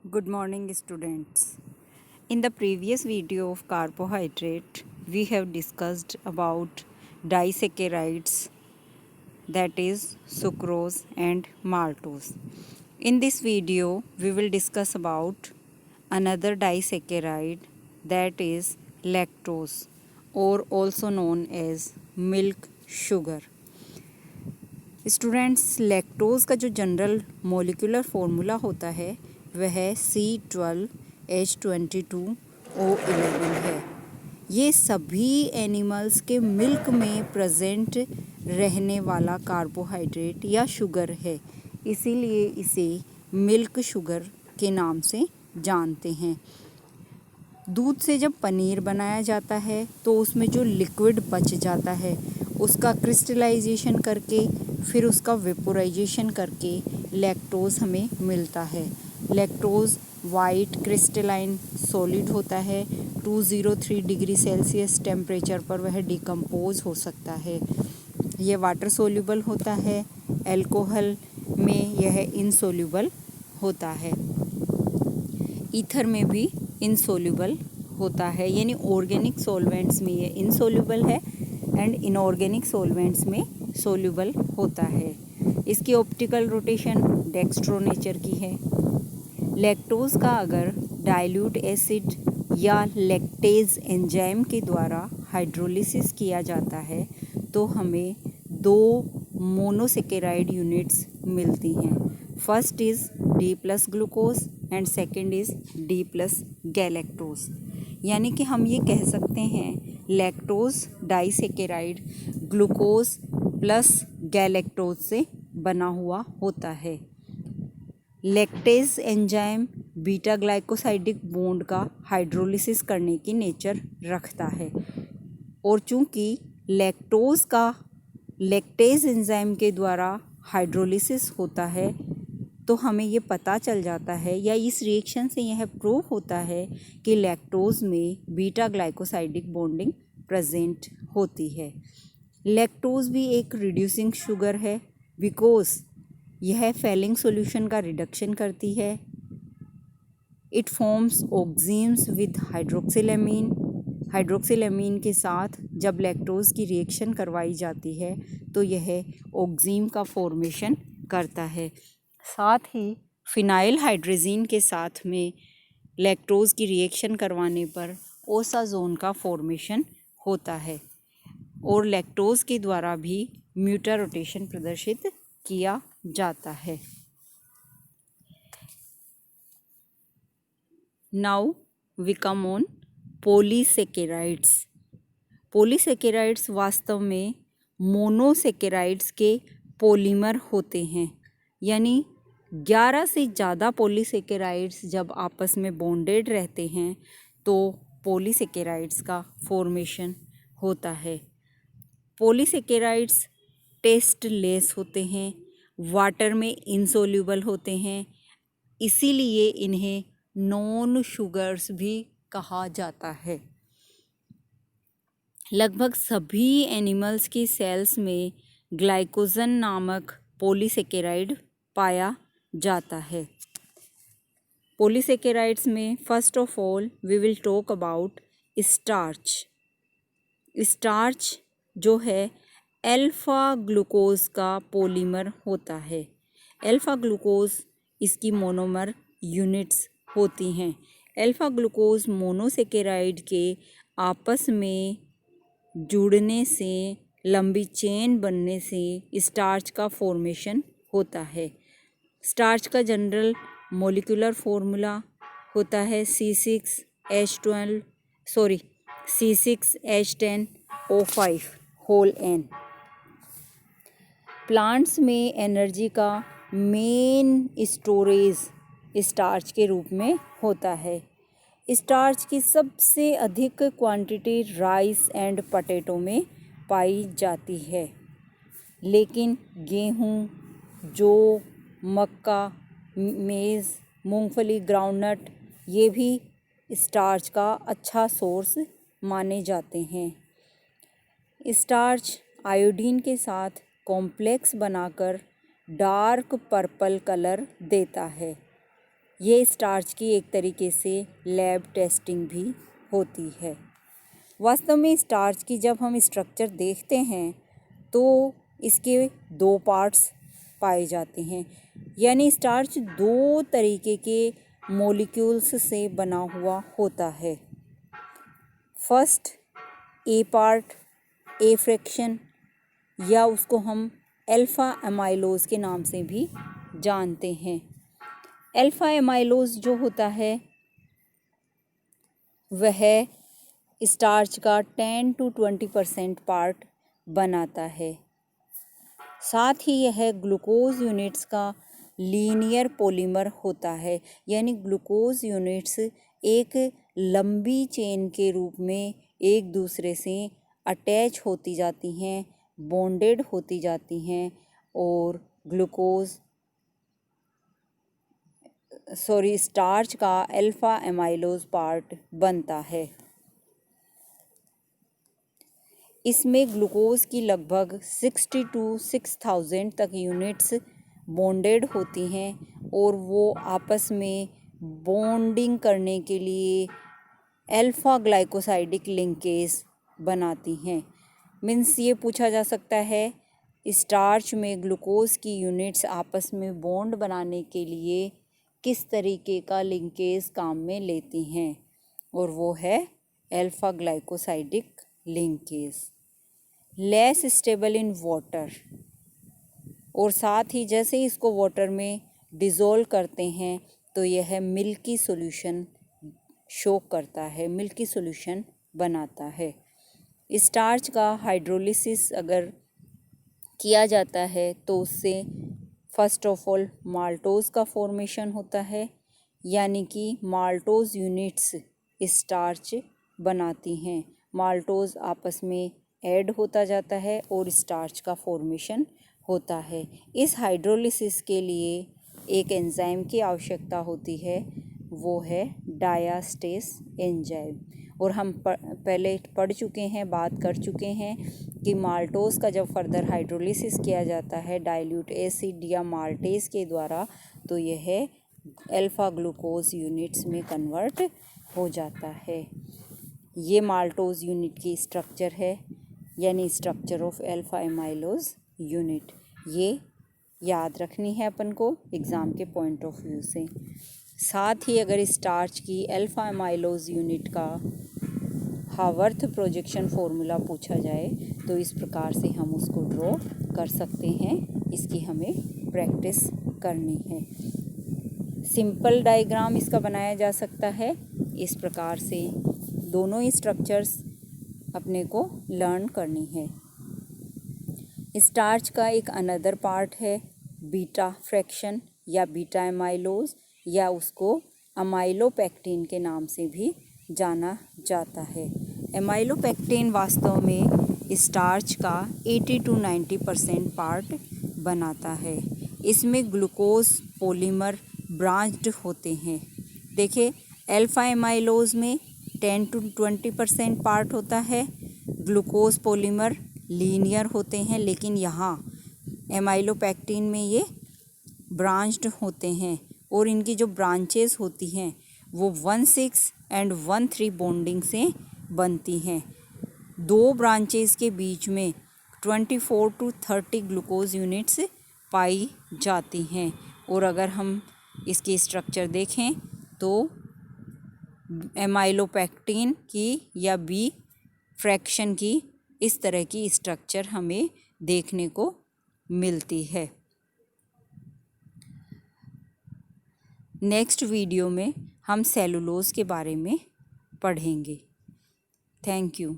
Good morning, students. In the previous video of carbohydrate, we have discussed about disaccharides, that is sucrose and maltose. In this video, we will discuss about another disaccharide, that is lactose, or also known as milk sugar. Students, lactose का जो general molecular formula होता है वह C12H22O11 है। ये सभी animals के milk में प्रेजेंट रहने वाला कार्बोहाइड्रेट या शुगर है, इसीलिए इसे मिल्क शुगर के नाम से जानते हैं। दूध से जब पनीर बनाया जाता है तो उसमें जो लिक्विड बच जाता है उसका क्रिस्टलाइजेशन करके फिर उसका वेपोराइजेशन करके लैक्टोज़ हमें मिलता है। लैक्टोज़ वाइट क्रिस्टलाइन सॉलिड होता है। 203 डिग्री सेल्सियस टेम्परेचर पर वह डिकम्पोज हो सकता है। यह वाटर सोल्यूबल होता है, अल्कोहल में यह इनसोल्यूबल होता है, ईथर में भी इनसोल्यूबल होता है, यानी ऑर्गेनिक सॉल्वेंट्स में ये इनसोल्यूबल है एंड इनऑर्गेनिक सॉल्वेंट्स में सोल्यूबल होता है। इसकी ऑप्टिकल रोटेशन डेक्स्ट्रो नेचर की है। लैक्टोज़ का अगर डाइल्यूट एसिड या लैक्टेज एंजाइम के द्वारा हाइड्रोलिसिस किया जाता है तो हमें दो मोनोसेकेराइड यूनिट्स मिलती हैं। First is D+ glucose and second is D+ galactose. यानी कि हम ये कह सकते हैं lactose disaccharide glucose plus galactose से बना हुआ होता है। Lactase enzyme beta glycosidic bond का हाइड्रोलिसिस करने की नेचर रखता है और चूंकि लैक्टोज़ का लैक्टेज एंजाइम के द्वारा हाइड्रोलिसिस होता है तो हमें ये पता चल जाता है या इस रिएक्शन से यह प्रूव होता है कि लैक्टोज़ में बीटा ग्लाइकोसाइडिक बॉन्डिंग प्रेजेंट होती है। लैक्टोज़ भी एक रिड्यूसिंग शुगर है बिकॉज यह फेलिंग सॉल्यूशन का रिडक्शन करती है। It forms oximes with hydroxylamine. Hydroxylamine के साथ जब लैक्टोज़ की रिएक्शन करवाई जाती है तो यह ऑक्जीम का फॉर्मेशन करता है। साथ ही फिनाइल हाइड्रोजीन के साथ में लैक्टोज़ की रिएक्शन करवाने पर ओसाजोन का फॉर्मेशन होता है और लैक्टोज़ के द्वारा भी म्यूटा रोटेशन प्रदर्शित किया जाता है। Now we come on polysaccharides. Polysaccharides वास्तव में मोनोसेकेराइड्स के पॉलीमर होते हैं, यानी 11 से ज़्यादा पॉलीसेकेराइड्स जब आपस में बॉन्डेड रहते हैं तो पॉलीसेकेराइड्स का फॉर्मेशन होता है। पॉलीसेकेराइड्स टेस्टलेस होते हैं, वाटर में इनसोल्यूबल होते हैं, इसीलिए इन्हें नॉन शुगर्स भी कहा जाता है। लगभग सभी एनिमल्स की सेल्स में ग्लाइकोजन नामक पॉलीसेकेराइड पाया जाता है। पॉलीसेकेराइड्स में first of all we will talk about starch. Starch जो है अल्फ़ा ग्लूकोज का पॉलीमर होता है। अल्फ़ा ग्लूकोज इसकी मोनोमर यूनिट्स होती हैं। अल्फ़ा ग्लूकोज मोनोसेकेराइड के आपस में जुड़ने से, लंबी चेन बनने से स्टार्च का फॉर्मेशन होता है। स्टार्च का जनरल मोलिकुलर फार्मूला होता है C6H10O5 होल N। प्लांट्स में एनर्जी का मेन स्टोरेज स्टार्च के रूप में होता है। स्टार्च की सबसे अधिक क्वांटिटी राइस एंड पोटैटो में पाई जाती है, लेकिन गेहूँ, जौ, मक्का, मेज़, मूंगफली, ग्राउंडनट ये भी स्टार्च का अच्छा सोर्स माने जाते हैं। स्टार्च आयोडीन के साथ कॉम्प्लेक्स बनाकर डार्क पर्पल कलर देता है। ये स्टार्च की एक तरीके से लैब टेस्टिंग भी होती है। वास्तव में स्टार्च की जब हम स्ट्रक्चर देखते हैं तो इसके दो पार्ट्स पाए जाते हैं, यानी स्टार्च दो तरीके के मॉलिक्यूल्स से बना हुआ होता है। First A part, a fraction, या उसको हम अल्फ़ा एमाइलोज के नाम से भी जानते हैं। अल्फ़ा एमाइलोज जो होता है वह स्टार्च का 10 to 20% पार्ट बनाता है। साथ ही यह ग्लूकोज यूनिट्स का लीनियर पॉलीमर होता है, यानी ग्लूकोज यूनिट्स एक लंबी चेन के रूप में एक दूसरे से अटैच होती जाती हैं, बॉन्डेड होती जाती हैं और स्टार्च का अल्फ़ा एमाइलोज पार्ट बनता है। इसमें ग्लूकोज की लगभग 60 to 6000 तक यूनिट्स बॉन्डेड होती हैं और वो आपस में बॉन्डिंग करने के लिए अल्फ़ा ग्लाइकोसाइडिक लिंकेज बनाती हैं। मीन्स ये पूछा जा सकता है स्टार्च में ग्लूकोज की यूनिट्स आपस में बॉन्ड बनाने के लिए किस तरीके का लिंकेज काम में लेती हैं, और वो है alpha glycosidic linkage. Less stable in water, और साथ ही जैसे ही इसको वाटर में डिज़ोल्व करते हैं तो यह मिल्की सॉल्यूशन शो करता है, मिल्की सॉल्यूशन बनाता है। स्टार्च का हाइड्रोलिसिस अगर किया जाता है तो उससे फर्स्ट ऑफ ऑल माल्टोज का फॉर्मेशन होता है, यानी कि माल्टोज यूनिट्स स्टार्च बनाती हैं। माल्टोज आपस में ऐड होता जाता है और स्टार्च का फॉर्मेशन होता है। इस हाइड्रोलिसिस के लिए एक एंजाइम की आवश्यकता होती है, वो है डायास्टेस एंजाइम। और हम पहले पढ़ चुके हैं, बात कर चुके हैं कि माल्टोज का जब फर्दर हाइड्रोलिसिस किया जाता है डाइल्यूट एसिड या माल्टेज के द्वारा तो यह अल्फ़ा ग्लूकोज यूनिट्स में कन्वर्ट हो जाता है। ये माल्टोज यूनिट की स्ट्रक्चर है, यानी structure of alpha amylose unit. ये याद रखनी है अपन को एग्ज़ाम के पॉइंट ऑफ व्यू से। साथ ही अगर स्टार्च की अल्फ़ा एमाइलोज यूनिट का हावर्थ प्रोजेक्शन फॉर्मूला पूछा जाए तो इस प्रकार से हम उसको ड्रॉ कर सकते हैं। इसकी हमें प्रैक्टिस करनी है। सिंपल डायग्राम इसका बनाया जा सकता है। इस प्रकार से दोनों ही स्ट्रक्चर्स अपने को लर्न करनी है। स्टार्च का एक अनदर पार्ट है बीटा फ्रैक्शन या बीटा एमाइलोज, या उसको अमाइलोपेक्टिन के नाम से भी जाना जाता है। एमाइलोपेक्टिन वास्तव में स्टार्च का 80 to 90% पार्ट बनाता है। इसमें ग्लूकोज पॉलीमर ब्रांच्ड होते हैं। देखिए अल्फ़ा एमाइलोज में 10 to 20% पार्ट होता है, ग्लूकोज पॉलीमर लीनियर होते हैं, लेकिन यहाँ एमाइलोपेक्टिन में ये ब्रांच्ड होते हैं और इनकी जो ब्रांचेस होती हैं वो 1,6 and 1,3 बॉन्डिंग से बनती हैं। दो ब्रांचेस के बीच में 24 to 30 ग्लूकोज यूनिट्स पाई जाती हैं। और अगर हम इसकी स्ट्रक्चर देखें तो एमाइलोपेक्टिन की या बी फ्रैक्शन की इस तरह की स्ट्रक्चर हमें देखने को मिलती है। नेक्स्ट वीडियो में हम सेलुलोज के बारे में पढ़ेंगे। Thank you.